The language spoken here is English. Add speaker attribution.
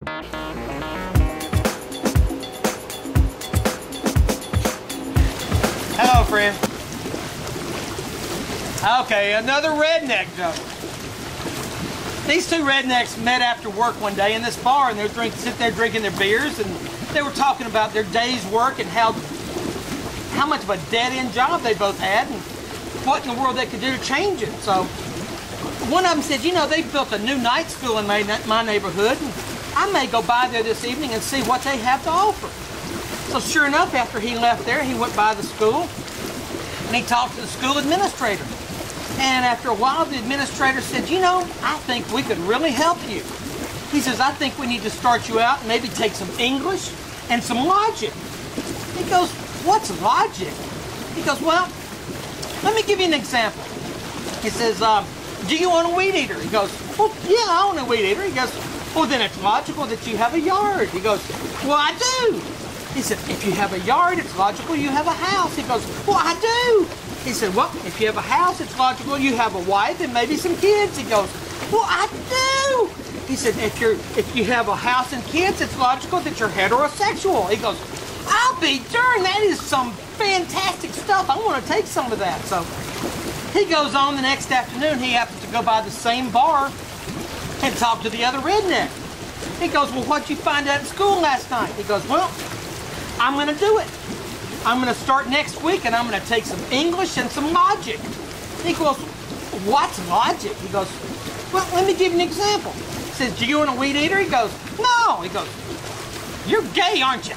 Speaker 1: Hello, friend. Okay, another redneck joke. These two rednecks met after work one day in this bar, and they were sitting there drinking their beers, and they were talking about their day's work and how much of a dead-end job they both had, and what in the world they could do to change it. So one of them said, you know, they built a new night school in my neighborhood, and I may go by there this evening and see what they have to offer. So sure enough, after he left there, he went by the school, and he talked to the school administrator. And after a while, the administrator said, you know, I think we could really help you. He says, I think we need to start you out and maybe take some English and some logic. He goes, what's logic? He goes, well, let me give you an example. He says, do you own a weed eater? He goes, well, yeah, I own a weed eater. He goes, well, then it's logical that you have a yard. He goes, well, I do. He said, if you have a yard, it's logical you have a house. He goes, well, I do. He said, well, if you have a house, it's logical you have a wife and maybe some kids. He goes, well, I do. He said, if you have a house and kids, it's logical that you're heterosexual. He goes, I'll be darned, that is some fantastic stuff. I want to take some of that. So he goes on the next afternoon. He happens to go by the same bar and talk to the other redneck. He goes, well, what'd you find out at school last night? He goes, well, I'm going to do it. I'm going to start next week, and I'm going to take some English and some logic. He goes, what's logic? He goes, well, let me give you an example. He says, do you own a weed eater? He goes, no. He goes, you're gay, aren't you?